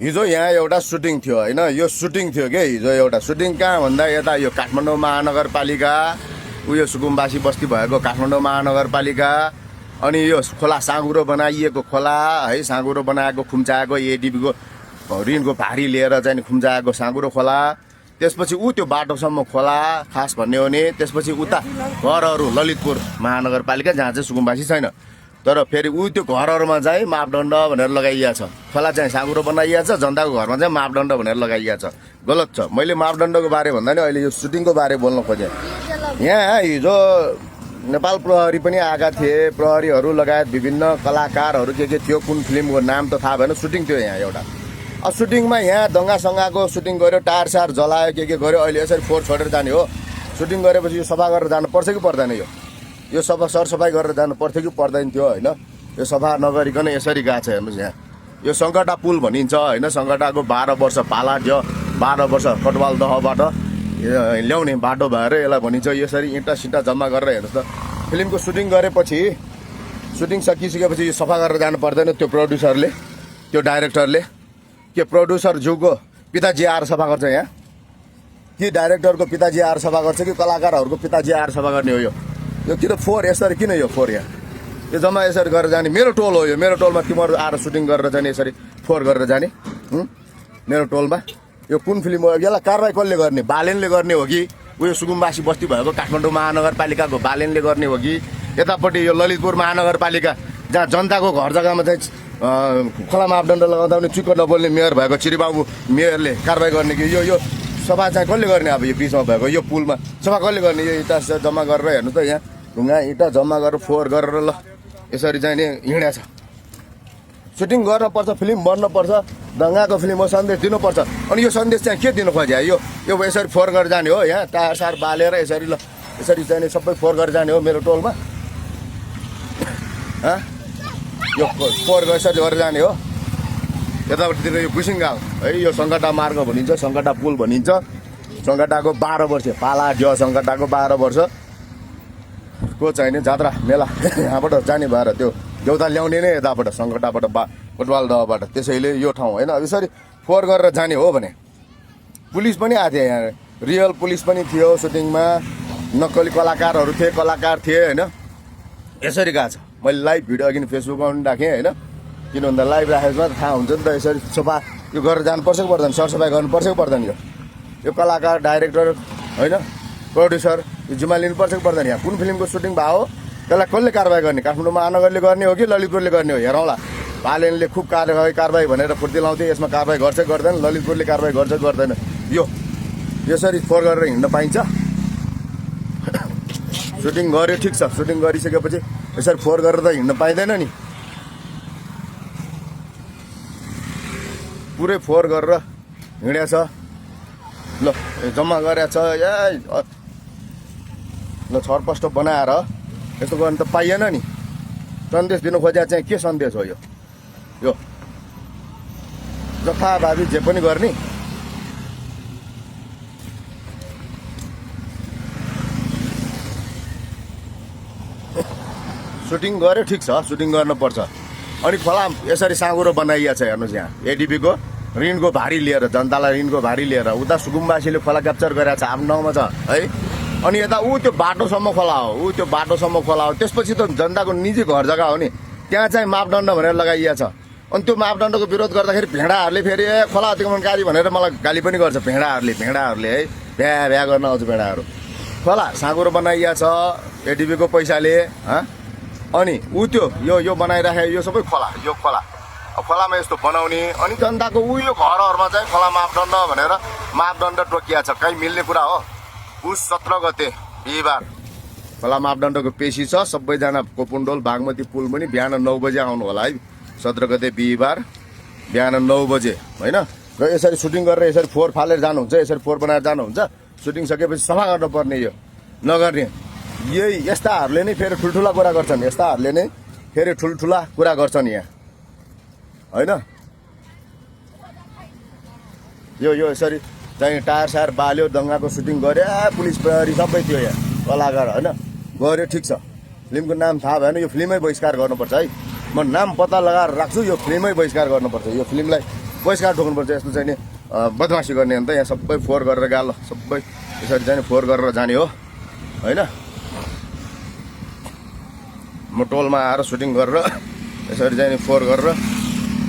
हिजो यहाँ एउटा सुटिङ थियो होइन, यो सुटिङ थियो के हिजो एउटा सुटिङ कहाँ भन्दा यता यो काठमाडौँ महानगरपालिका उयो सुकुम्बासी बस्ती भएको काठमाडौँ महानगरपालिका। अनि यो खोला साँगुरो बनाइएको खोला है, साँगुरो बनाएको खुम्चाएको एडिबीको ऋणको भारी लिएर चाहिँ खुम्चाएको साँगुरो खोला। त्यसपछि त्यो बाटोसम्म खोला खास भन्ने हो भने त्यसपछि उता घरहरू ललितपुर महानगरपालिका जहाँ चाहिँ सुकुम्बासी छैन, तर फेरि त्यो घरहरूमा चाहिँ मापदण्ड भनेर लगाइएको छ। खोला चाहिँ साँगुरो बनाइएको छ, जनताको घरमा चाहिँ मापदण्ड भनेर लगाइएको छ। गलत छ। मैले मापदण्डको बारे भन्दा नि अहिले यो सुटिङको बारे बोल्न खोजेँ। यहाँ हिजो नेपाल प्रहरी पनि आएका थिए, प्रहरीहरू लगायत विभिन्न कलाकारहरू के थियो, कुन फिल्मको नाम त थाहा भएन, सुटिङ थियो यहाँ एउटा। सुटिङमा यहाँ दङ्गासङ्गाको सुटिङ गऱ्यो, टायर सार जलायो, के गऱ्यो। अहिले यसरी फोहोर छोडेर जाने हो। सुटिङ गरेपछि यो सफा गरेर जानु पर्छ कि पर्दैन? यो सफा सरसफाइ गरेर जानु पर्थ्यो कि पर्दैन थियो होइन? यो सफा नगरिकन यसरी गएको छ हेर्नुहोस्। यहाँ यो सङ्कटा पुल भनिन्छ होइन, सङ्कटाको 12 वर्ष पाला थियो, 12 वर्ष कटवाल दहबाट ल्याउने बाटो भएर यसलाई भनिन्छ। यसरी इँटा सिँटा जम्मा गरेर हेर्नुहोस् त, फिल्मको सुटिङ गरेपछि, सुटिङ सकिसकेपछि यो सफा गरेर जानु पर्दैन? त्यो प्रड्युसरले, त्यो डाइरेक्टरले, के प्रड्युसर ज्यूको पिताजी आएर सफा गर्छ यहाँ? कि डाइरेक्टरको पिताजी आएर सफा गर्छ कि कलाकारहरूको पिताजी आएर सफा गर्ने हो? यो किन फोहोर यसरी, किन यो फोहोर यहाँ? यो जम्मा यसरी गरेर जाने मेरो टोल हो यो। मेरो टोलमा तिमीहरू आएर सुटिङ गरेर जाने, यसरी फोहोर गरेर जाने मेरो टोलमा? यो कुन फिल्म हो? यसलाई कारवाही कसले गर्ने? बालेनले गर्ने हो कि उयो सुकुम्बासी बस्ती भएको काठमाडौँ महानगरपालिकाको बालेनले गर्ने हो कि यतापट्टि यो ललितपुर महानगरपालिका जहाँ जनताको घर जग्गामा चाहिँ खोला मापदण्ड लगाउँदा पनि चुक्क नबोल्ने मेयर भएको चिरीबाबु मेयरले कारवाही गर्ने कि यो सफा चाहिँ कसले गर्ने? अब यो बिचमा भएको यो पुलमा सफा कसले गर्ने? यो इँटा जम्मा गरेर हेर्नु त, यहाँ ढुङ्गा इँटा जम्मा गरेर फोहोर गरेर ल यसरी चाहिँ नि हिँड्या छ। सुटिङ गर्नुपर्छ, फिल्म बन्नुपर्छ, दङ्गाको फिल्म हो, सन्देश दिनुपर्छ। अनि यो सन्देश चाहिँ के दिनु खोज्यो? यो यसरी फोहोर गरेर जाने हो? यहाँ टायर सार बालेर यसरी ल यसरी चाहिँ सबै फोहोर गरेर जाने हो मेरो टोलमा? यो फोहोर यसरी गरेर जाने हो? यतापट्टितिर यो गुसिङगाउँ है, यो सङ्कटा मार्ग भनिन्छ, सङ्कटा पुल भनिन्छ। सङ्कटाको 12 वर्ष पाला जो सङ्कटाको 12 वर्ष को चाहिने जात्रा मेला यहाँबाट जाने भएर त्यो देउता ल्याउने नै यताबाट सङ्कटाबाट कोटवाल दहबाट। त्यसैले यो ठाउँ होइन यसरी फोहोर गरेर जाने हो भने पुलिस पनि आएको थियो यहाँ, रियल पुलिस पनि थियो सुटिङमा, नक्कली कलाकारहरू थिए, कलाकार थिए होइन। यसरी गएको छ। मैले लाइभ भिडियो अघि फेसबुकमा पनि राखेँ होइन, किन भन्दा लाइभ राखेको थाहा हुन्छ नि त। यसरी सफा यो गरेर जानुपर्छ कि पर्दैन? सरसफाइ गर्नुपर्छ कि पर्दैन? यो कलाकार, डाइरेक्टर होइन, प्रड्युसर यो जिम्मा लिनुपर्छ कि पर्दैन? यहाँ कुन फिल्मको सुटिङ भयो त्यसलाई कसले कारवाही गर्ने? काठमाडौँ महानगरले गर्ने हो कि ललितपुरले गर्ने हो? हेरौँला। बालेनले खुब कारवाही भनेर फुर्ती लाउँथे, यसमा कारवाही गर्छ कि गर्दैन? ललितपुरले कारवाही गर्छ कि गर्दैन? यो यसरी फोहोर गरेर हिँड्न पाइन्छ? सुटिङ गऱ्यो ठिक छ, सुटिङ गरिसकेपछि यसरी फोहोर गरेर त हिँड्न पाइँदैन नि। पुरै फोहोर गरेर हिँड्या छ ल, जम्मा गरेछ ल, छरपष्ट बनाएर यस्तो गर्नु त पाइएन नि। सन्देश दिनु खोजेको चाहिँ के सन्देश हो यो जथाभावी जे पनि गर्ने? सुटिङ गऱ्यो ठिक छ, सुटिङ गर्नुपर्छ। अनि खोला यसरी साँगुरो बनाइएको छ हेर्नुहोस्। यहाँ एडिबीको ऋणको भारी लिएर, जनतालाई ऋणको भारी लिएर उता सुकुम्बासीले खोला क्याप्चर गरेको छ, आफ्नो ठाउँमा छ है। अनि यता त्यो बाटोसम्म खोला हो, त्यो बाटोसम्म खोला हो। त्यसपछि त जनताको निजी घर जग्गा हो नि, त्यहाँ चाहिँ मापदण्ड भनेर लगाइएको छ। अनि त्यो मापदण्डको विरोध गर्दाखेरि भेडाहरूले फेरि खोला अतिक्रमणकारी भनेर मलाई गाली पनि गर्छ। भेडाहरूले है, भ्या गर्न आउँछ भेडाहरू। खोला साँगुरो बनाइएको छ एडिबीको पैसाले। अनि त्यो यो बनाइराखे यो सबै खोला, यो खोलामा यस्तो बनाउने। अनि जनताको यो घरहरूमा चाहिँ खोला मापदण्ड भनेर मापदण्ड टोकिया छ। कहीँ मिल्ने कुरा हो? पुस 17 गते बिहिबार खोला मापदण्डको पेशी छ। सबैजना कोपुन्डोल बागमती पुल पनि बिहान 9 बजे आउनु होला है। 17 गते बिहिबार बिहान 9 बजे होइन। र यसरी सुटिङ गरेर यसरी फोहोर फालेर जानुहुन्छ, यसरी फोहोर बनाएर जानुहुन्छ। सुटिङ सकेपछि सफा गर्नुपर्ने, यो नगर्ने। यस्ताहरूले नै फेरि ठुल्ठुला कुरा गर्छन्, यस्ताहरूले नै फेरि ठुल्ठुला कुरा गर्छन् यहाँ होइन। यो यसरी चाहिँ टायर सायर बाल्यो, दङ्गाको सुटिङ गऱ्यो, पुलिस प्रहरी सबै थियो यहाँ, कलाकार होइन। गऱ्यो ठिक छ। फिल्मको नाम थाहा भएन, यो फिल्मै बहिष्कार गर्नुपर्छ है। म नाम पत्ता लगाएर राख्छु, यो फिल्मै बहिष्कार गर्नुपर्छ। यो फिल्मलाई बहिष्कार ठोक्नुपर्छ। यस्तो चाहिँ नि बदमासी गर्ने अन्त यहाँ सबै फोहोर गरेर गाल सबै यसरी चाहिँ फोहोर गरेर जाने हो होइन। म टोलमा आएर सुटिङ गरेर यसरी चाहिँ नि फोहोर गरेर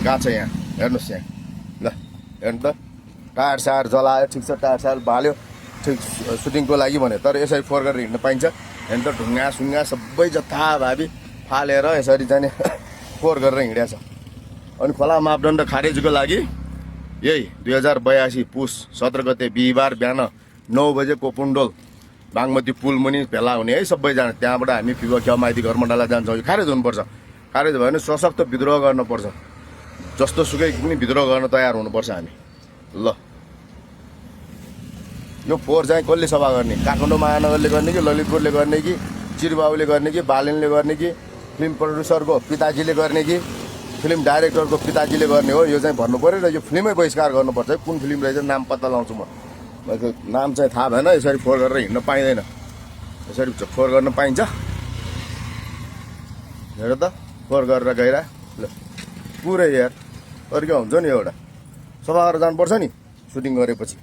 गएको छ यहाँ हेर्नुहोस् यहाँ ल हेर्नु त टायर सायर जलायो ठिक छ टायर सायर बाल्यो ठिक सुटिङको लागि भने तर यसरी फोहोर गरेर हिँड्न पाइन्छ हेर्नु त ढुङ्गा सुङ्गा सबै जथाभावी फालेर यसरी चाहिँ नि फोहोर गरेर हिँडेको छ। अनि खोला मापदण्ड खारेजको लागि यही 2082 पुस 17 गते बिहिबार बिहान 9 बजे कोपुन्डोल बागमती पुल मुनि भेला हुने है सबैजना। त्यहाँबाट हामी फिबा ख्या माइती घरमण्डला जान्छौँ। यो खारेज हुनुपर्छ। खारेज भयो भने सशक्त विद्रोह गर्नुपर्छ। जस्तो सुकै पनि विद्रोह गर्न तयार हुनुपर्छ हामी। ल यो फोहोर चाहिँ कसले सफा गर्ने? काठमाडौँ महानगरले गर्ने कि ललितपुरले गर्ने कि चिरबाबुले गर्ने कि बालेनले गर्ने कि फिल्म प्रड्युसरको पिताजीले गर्ने कि फिल्म डाइरेक्टरको पिताजीले गर्ने हो? यो चाहिँ भन्नु पऱ्यो र यो फिल्मै बहिष्कार गर्नुपर्छ। कुन फिल्म रहेछ नाम पत्ता लगाउँछु म। नाम चाहिँ थाहा भएन। यसरी फोहोर गरेर हिँड्न पाइँदैन। यसरी फोहोर गर्न पाइन्छ? हेर त फोहोर गरेर गइरह ल पुरै यार अर्को हुन्छ नि एउटा सफा गरेर जानुपर्छ नि सुटिङ गरेपछि।